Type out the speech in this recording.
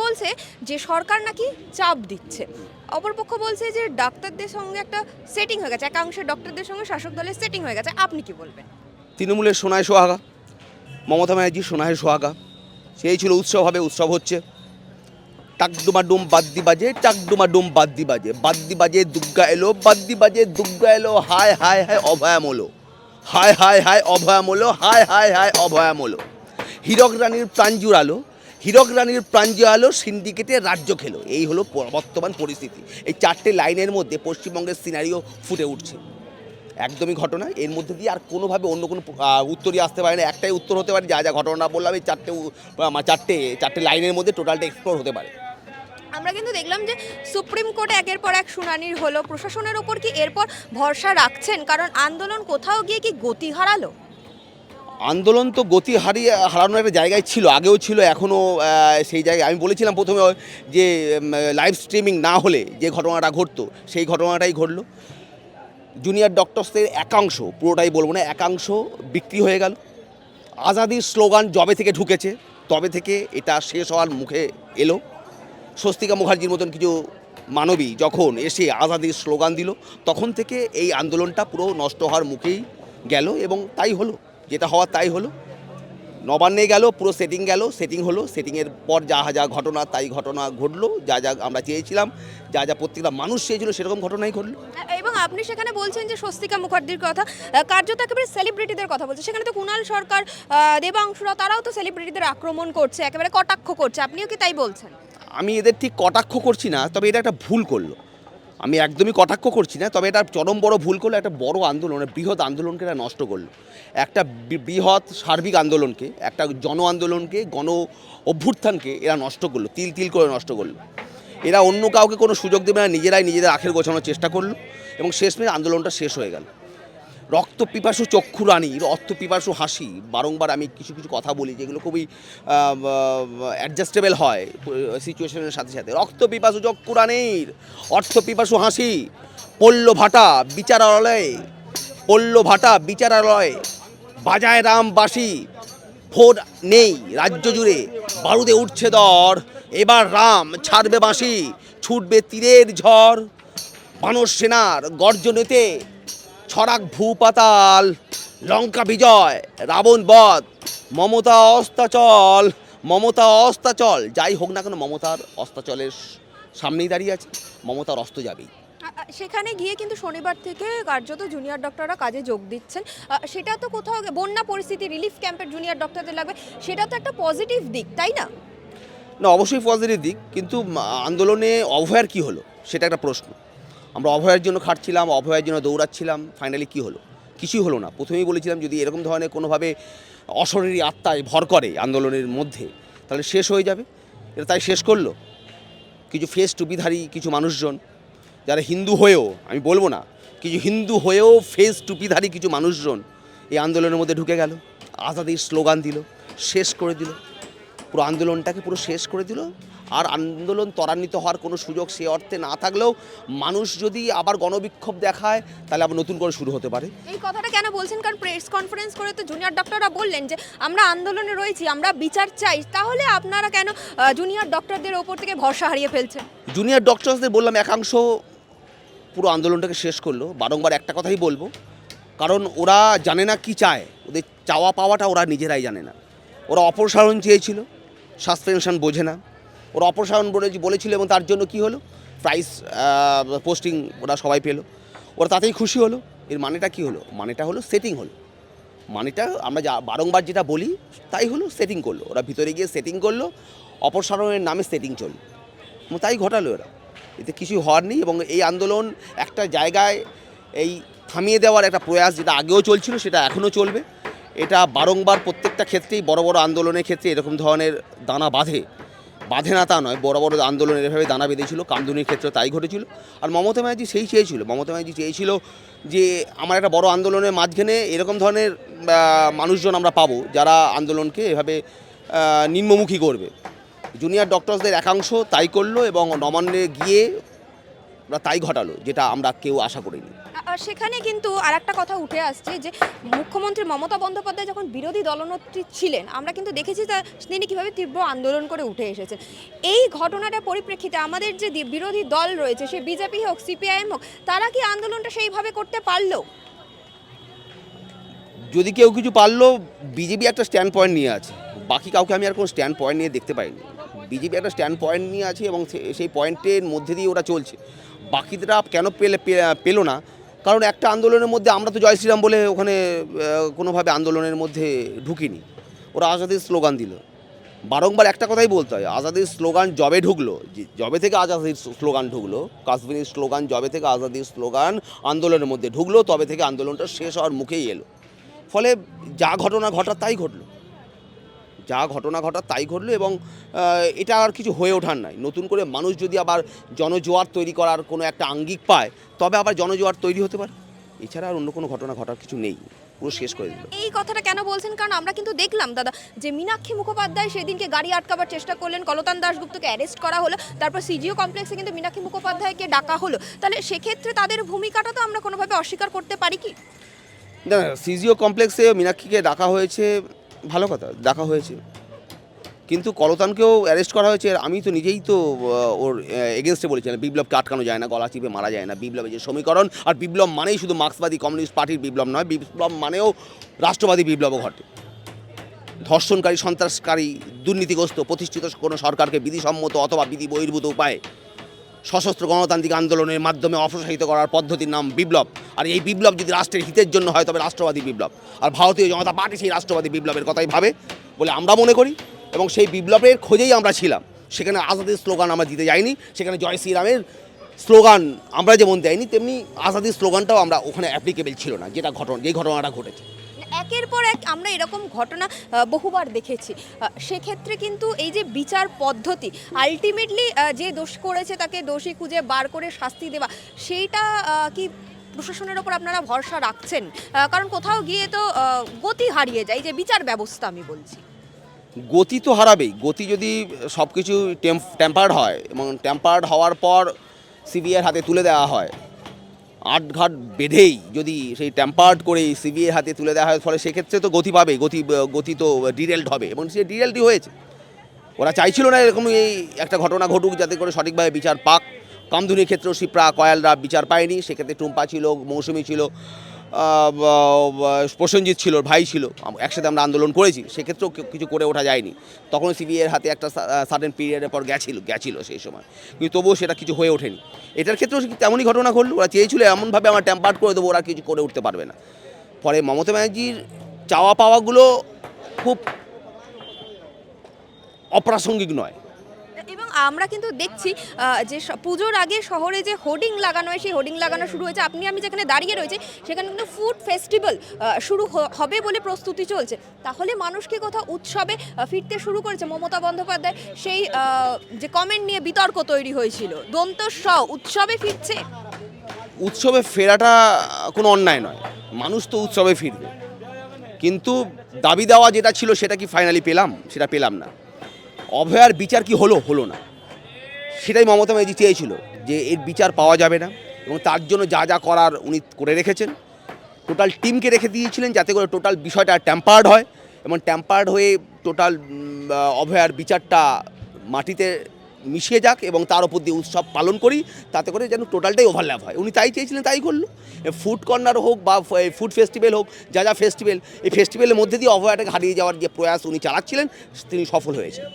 বলছে যে সরকার নাকি চাপ দিচ্ছে, অপরপক্ষ বলছে যে ডাক্তারদের সঙ্গে একটা সেটিং হয়ে গেছে, একাংশের ডক্টরদের সঙ্গে শাসক দলের সেটিং হয়ে গেছে। আপনি কি বলবেন? তৃণমূলের সোনায় সোহাগা, মমতা ব্যানার্জির সোনায় সোহাগা, সেই ছিল উৎসব হবে, উৎসব হচ্ছে। টাকডুমাডুম বাদ্দি বাজে, টাকডুমাডুম বাদ্দি বাজে, বাদ্দি বাজে দুর্গা এলো, বাদ্দি বাজে দুর্গা এলো, হায় হায় হায় অভয়াম হলো, হায় হায় হায় অভয়াম হলো, হায় হায় হায় অভয়াম হলো। হীরক রানীর প্রাণ জুড়ালো, হীরক রানীর প্রাণ জুড়ালো, সিন্ডিকেটে রাজ্য খেলো। এই হলো বর্তমান পরিস্থিতি। এই চারটে লাইনের মধ্যে পশ্চিমবঙ্গের সিনারিও ফুটে উঠছে। একদমই ঘটনা, এর মধ্যে দিয়ে আর কোনোভাবে অন্য কোনো উত্তরই আসতে পারে না। একটাই উত্তর হতে পারে, যা যা ঘটনা বললাম এই চারটে লাইনের মধ্যে টোটালটা এক্সপ্লোর হতে পারে। আমরা কিন্তু দেখলাম যে সুপ্রিম কোর্টে একের পর এক শুনানির হলো, প্রশাসনের ওপর কি এরপর ভরসা রাখছেন? কারণ আন্দোলন কোথাও গিয়ে কি গতি হারালো? আন্দোলন তো গতি হারানোর একটা জায়গায় ছিল, আগেও ছিল, এখনও সেই জায়গায়। আমি বলেছিলাম প্রথমে যে লাইভ স্ট্রিমিং না হলে যে ঘটনাটা ঘটতো সেই ঘটনাটাই ঘটলো। জুনিয়র ডক্টরসদের একাংশ, পুরোটাই বলবো না, একাংশ বিক্রি হয়ে গেল। আজাদির স্লোগান যবে থেকে ঢুকেছে তবে থেকে এটা শেষ হওয়ার মুখে এলো। স্বস্তিকা মুখার্জির মতন কিছু মানবী যখন এসে আজাদির স্লোগান দিল, তখন থেকে এই আন্দোলনটা পুরো নষ্ট হওয়ার মুখেই গেল। এবং তাই হলো, যেটা হওয়ার তাই হলো। নবান্নে গেল, পুরো সেটিং গেল, সেটিং হলো, সেটিংয়ের পর যা যা ঘটনা তাই ঘটনা ঘটলো, যা যা আমরা চেয়েছিলাম, যা যা প্রত্যেকটা মানুষ চেয়েছিল সেরকম ঘটনাই ঘটলো। এবং আপনি সেখানে বলছেন যে স্বস্তিকা মুখার্জির কথা, কার্যত একেবারে সেলিব্রিটিদের কথা বলছে। সেখানে তো কুণাল সরকার, দেবাংশুরা, তারাও তো সেলিব্রিটিদের আক্রমণ করছে, একেবারে কটাক্ষ করছে। আপনিও কি তাই বলছেন? আমি এদের ঠিক কটাক্ষ করছি না, তবে এটা একটা ভুল করলো। আমি একদমই কটাক্ষ করছি না, তবে এটা চরম বড় ভুল করলো। একটা বড় আন্দোলন, বৃহৎ আন্দোলনকে এরা নষ্ট করলো। একটা বৃহৎ সার্বিক আন্দোলনকে, একটা জন আন্দোলনকে, গণ অভ্যুত্থানকে এরা নষ্ট করলো, তিল তিল করে নষ্ট করলো। এরা অন্য কাউকে কোনো সুযোগ দেবে না, নিজেরাই নিজেদের আখের গোছানোর চেষ্টা করলো এবং শেষমেশ আন্দোলনটা শেষ হয়ে গেল। রক্ত পিপাসু চক্ষু রানীর অর্থ পিপাসু হাসি, বারংবার আমি কিছু কিছু কথা বলি যেগুলো খুবই অ্যাডজাস্টেবল হয় সিচুয়েশনের সাথে সাথে। রক্ত পিপাসু চক্ষু রানীর অর্থ পিপাসু হাসি, পল্ল ভাটা বিচারালয়ে, পল্ল ভাটা বিচারালয়ে বাজায় রাম বাঁশি, ভোর নেই রাজ্য জুড়ে, বারুদে উঠছে দর, এবার রাম ছাড়বে বাঁশি, ছুটবে তীরের ঝড়, বানর সেনার গর্জনেতে ছড়াক ভূপাতাল, লঙ্কা বিজয় রাবণ বধ, মমতা অস্তাচল, মমতা অস্তাচল। যাই হোক না কেন, মমতার অস্তাচলের সামনেই দাঁড়িয়ে আছে, মমতার অস্ত যাবেই। সেখানে গিয়ে কিন্তু শনিবার থেকে কার্যত জুনিয়র ডক্টররা কাজে যোগ দিচ্ছেন। সেটা তো কোথাও বন্যা পরিস্থিতি, রিলিফ ক্যাম্পের জুনিয়র ডক্টরদের লাগবে, সেটা তো একটা পজিটিভ দিক, তাই না? না, অবশ্যই পজিটিভ দিক, কিন্তু আন্দোলনে অভয়ার কি হলো সেটা একটা প্রশ্ন। আমরা অভয়ের জন্য খাটছিলাম, অভয়ের জন্য দৌড়াচ্ছিলাম, ফাইনালি কি হলো? কিছুই হলো না। প্রথমেই বলেছিলাম যদি এরকম ধরনের কোনোভাবে অশরীরী আত্মায় ভর করে আন্দোলনের মধ্যে, তাহলে শেষ হয়ে যাবে। এটা তাই শেষ করলো কিছু ফেস টুপিধারী কিছু মানুষজন, যারা হিন্দু হয়েও, আমি বলবো না, কিছু হিন্দু হয়েও ফেস টুপিধারী কিছু মানুষজন এই আন্দোলনের মধ্যে ঢুকে গেল, আজাদির স্লোগান দিল, শেষ করে দিল, পুরো আন্দোলনটাকে পুরো শেষ করে দিল। আর আন্দোলন ত্বরান্বিত হওয়ার কোনো সুযোগ সে অর্থে না থাকলেও মানুষ যদি আবার গণবিক্ষোভ দেখায় তাহলে আবার নতুন করে শুরু হতে পারে। এই কথাটা কেন বলছেন? কারণ প্রেস কনফারেন্স করে তো জুনিয়র ডক্টররা বললেন যে আমরা আন্দোলনে রয়েছি, আমরা বিচার চাই। তাহলে আপনারা কেন জুনিয়র ডক্টরদের ওপর থেকে ভরসা হারিয়ে ফেলছেন? জুনিয়র ডক্টরসদের বললাম একাংশ পুরো আন্দোলনটাকে শেষ করলো। বারংবার একটা কথাই বলবো, কারণ ওরা জানে না কি চায়, ওদের চাওয়া পাওয়াটা ওরা নিজেরাই জানে না। ওরা অপসারণ চেয়েছিল, সাসপেনশন বোঝে না। ওরা অপসারণ বলেছিল এবং তার জন্য কি হলো, প্রাইস পোস্টিং ওরা সবাই পেলো, ওরা তাতেই খুশি হলো। এর মানেটা কি হলো? মানেটা হলো সেটিং হলো। মানেটা আমরা বারংবার যেটা বলি তাই হলো, সেটিং করলো। ওরা ভিতরে গিয়ে সেটিং করলো, অপসারণের নামে সেটিং চললো এবং তাই ঘটালো এরা। এতে কিছু হওয়ার নেই। এবং এই আন্দোলন একটা জায়গায় এই থামিয়ে দেওয়ার একটা প্রয়াস যেটা আগেও চলছিল সেটা এখনও চলবে। এটা বারংবার প্রত্যেকটা ক্ষেত্রেই বড় বড় আন্দোলনের ক্ষেত্রে এরকম ধরনের দানা বাঁধে না তা নয়, বড় বড় আন্দোলন এভাবে দানা বেঁধেছিল। কামদুনির ক্ষেত্রে তাই ঘটেছিল। আর মমতা ব্যানার্জি চেয়েছিল যে আমার একটা বড় আন্দোলনের মাঝখানে এরকম ধরনের মানুষজন আমরা পাবো যারা আন্দোলনকে এভাবে নিম্নমুখী করবে। জুনিয়র ডক্টরসদের একাংশ তাই করলো এবং নবান্নে গিয়ে ওরা তাই ঘটালো, যেটা আমরা কেউ আশা করিনি। সেখানে কিন্তু আরেকটা কথা উঠে আসছে যে মুখ্যমন্ত্রী মমতা বন্দ্যোপাধ্যায় যখন বিরোধী দলনেত্রী ছিলেন আমরা কিন্তু দেখেছি তিনি কীভাবে তীব্র আন্দোলন করে উঠে এসেছেন। এই ঘটনাটার পরিপ্রেক্ষিতে আমাদের যে বিরোধী দল রয়েছে, সে বিজেপি হোক সিপিআইএম হোক, তারা কি আন্দোলনটা সেইভাবে করতে পারলো? যদি কেউ কিছু পারলো, বিজেপি একটা স্ট্যান্ড পয়েন্ট নিয়ে আছে, বাকি কাউকে আমি আর কোনো স্ট্যান্ড পয়েন্ট নিয়ে দেখতে পাইনি। বিজেপি একটা স্ট্যান্ড পয়েন্ট নিয়ে আছে এবং সেই পয়েন্টের মধ্যে দিয়ে ওরা চলছে। বাকিরা কেন পেলো না? কারণ একটা আন্দোলনের মধ্যে আমরা তো জয় শ্রীরাম বলে ওখানে কোনোভাবে আন্দোলনের মধ্যে ঢুকিনি। ওরা আজাদির স্লোগান দিল। বারংবার একটা কথাই বলতে হয়, আজাদির স্লোগান জবে ঢুকলো, জবে থেকে আজাদির স্লোগান ঢুকলো, কাশ্মীরের স্লোগান জবে থেকে আজাদির স্লোগান আন্দোলনের মধ্যে ঢুকলো, তবে থেকে আন্দোলনটা শেষ হওয়ার মুখেই এলো। ফলে যা ঘটনা ঘটার তাই ঘটলো, এবং এটা আর কিছু হয়ে ওঠার নাই। নতুন করে মানুষ যদি আবার জনজোয়ার তৈরি করার কোনো একটা আঙ্গিক পায়, তবে আবার জনজোয়ার তৈরি হতে পারে। এছাড়া আর অন্য কোনো ঘটনা ঘটার কিছু নেই, পুরো শেষ করে দিল। এই কথাটা কেন বলছেন? কারণ আমরা কিন্তু দেখলাম দাদা যে মীনাক্ষী মুখোপাধ্যায় সেদিনকে গাড়ি আটকাবার চেষ্টা করলেন, কলতান দাশগুপ্তকে অ্যারেস্ট করা হলো, তারপর সিজিও কমপ্লেক্সে কিন্তু মীনাক্ষী মুখোপাধ্যায়কে ডাকা হলো। তাহলে সেক্ষেত্রে তাদের ভূমিকাটা তো আমরা কোনোভাবে অস্বীকার করতে পারি কি? না, সিজিও কমপ্লেক্সে মীনাক্ষীকে ডাকা হয়েছে, ভালো কথা, ডাকা হয়েছে, কিন্তু কলতানকেও অ্যারেস্ট করা হয়েছে। আমি তো নিজেই তো ওর এগেনস্টে বলেছিলাম, বিপ্লবকে আটকানো যায় না, গলা চিপে মারা যায় না। বিপ্লবের যে সমীকরণ, আর বিপ্লব মানেই শুধু মার্ক্সবাদী কমিউনিস্ট পার্টির বিপ্লব নয়, বিপ্লব মানেও রাষ্ট্রবাদী বিপ্লবও ঘটে। ধর্ষণকারী, সন্ত্রাসকারী, দুর্নীতিগ্রস্ত প্রতিষ্ঠিত কোনো সরকারকে বিধিসম্মত অথবা বিধি বহির্ভূত উপায়ে সশস্ত্র গণতান্ত্রিক আন্দোলনের মাধ্যমে অপসারিত করার পদ্ধতির নাম বিপ্লব। আর এই বিপ্লব যদি রাষ্ট্রের হিতের জন্য হয়, তবে রাষ্ট্রবাদী বিপ্লব। আর ভারতীয় জনতা পার্টি সেই রাষ্ট্রবাদী বিপ্লবের কথাই ভাবে বলে আমরা মনে করি, এবং সেই বিপ্লবের খোঁজেই আমরা ছিলাম। সেখানে আজাদির স্লোগান আমরা দিতে যাইনি, সেখানে জয় শ্রীরামের স্লোগান আমরা যেমন দেয়নি, তেমনি আজাদির স্লোগানটাও আমরা ওখানে অ্যাপ্লিকেবল ছিল না, যেই ঘটনাটা ঘটেছে। একের পর এক আমরা এরকম ঘটনা বহুবার দেখেছি। সেক্ষেত্রে কিন্তু এই যে বিচার পদ্ধতি, আলটিমেটলি যে দোষ করেছে তাকে দোষী খুঁজে বার করে শাস্তি দেওয়া, সেইটা কি প্রশাসনের ওপর আপনারা ভরসা রাখছেন? কারণ কোথাও গিয়ে তো গতি হারিয়ে যায়, যে বিচার ব্যবস্থা আমি বলছি। গতি তো হারাবেই। গতি যদি সব কিছু টেম্পার্ড হয়, এবং টেম্পার্ড হওয়ার পর সিবিআইয়ের হাতে তুলে দেওয়া হয়, আটঘাট বেঁধেই যদি সেই টেম্পার্ড করেই সিবিআইয়ের হাতে তুলে দেওয়া হয়, ফলে সেক্ষেত্রে তো গতি পাবে, গতি তো ডিরেল্ড হবে, এবং সে ডিরেল্ডই হয়েছে। ওরা চাইছিল না এরকম এই একটা ঘটনা ঘটুক, যাতে করে সঠিকভাবে বিচার পাক। কামধুনির ক্ষেত্রেও শিপ্রা কয়ালরা বিচার পায়নি, সেক্ষেত্রে টুম্পা ছিল, মৌসুমী ছিল, প্রসেনজিৎ ছিল, ভাই ছিল, একসাথে আমরা আন্দোলন করেছি, সেক্ষেত্রেও কিছু করে ওঠা যায়নি। তখন সিবিআইয়ের হাতে একটা সার্টেন পিরিয়ডের পর গেছিল সেই সময়, কিন্তু তবুও সেটা কিছু হয়ে ওঠেনি। এটার ক্ষেত্রেও তেমনই ঘটনা ঘটল। ওরা চেয়েছিল এমনভাবে আমার টেম্পার্ড করে দেবো, ওরা কিছু করে উঠতে পারবে না। ফলে মমতা ব্যানার্জির চাওয়া পাওয়াগুলো খুব অপ্রাসঙ্গিক নয়। এবং আমরা কিন্তু দেখছি যে পুজোর আগে শহরে যে হোর্ডিং লাগানো হয়, সেই হোর্ডিং লাগানো শুরু হয়েছে। আমি যেখানে দাঁড়িয়ে রয়েছি, সেখানে কিন্তু ফুড ফেস্টিভ্যাল শুরু হবে বলে প্রস্তুতি চলছে। তাহলে মানুষ কি কোথাও উৎসবে ফিরতে শুরু করেছে? মমতা বন্দ্যোপাধ্যায় সেই যে কমেন্ট নিয়ে বিতর্ক তৈরি হয়েছিল, দন্ত স উৎসবে ফিরছে। উৎসবে ফেরাটা কোনো অন্যায় নয়, মানুষ তো উৎসবে ফিরবে, কিন্তু দাবি দেওয়া যেটা ছিল সেটা কি ফাইনালি পেলাম? সেটা পেলাম না। অভয়ার বিচার কি হলো না, সেটাই মমতা ব্যানার্জি চেয়েছিল, যে এর বিচার পাওয়া যাবে না, এবং তার জন্য যা যা করার উনি করে রেখেছেন। টোটাল টিমকে রেখে দিয়েছিলেন যাতে করে টোটাল বিষয়টা টেম্পার্ড হয়, এবং টেম্পার্ড হয়ে টোটাল অভয়ার বিচারটা মাটিতে মিশিয়ে যাক, এবং তার উপর দিয়ে উৎসব পালন করি, তাতে করে যেন টোটালটাই ওভারল্যাপ হয়। উনি তাই চেয়েছিলেন, তাই করলো। ফুড কর্নার হোক বা ফুড ফেস্টিভ্যাল হোক, যা ফেস্টিভ্যাল, এই ফেস্টিভ্যালের মধ্যে দিয়ে অভয়াটাকে হারিয়ে যাওয়ার যে প্রয়াস উনি চালাচ্ছিলেন, তিনি সফল হয়েছেন।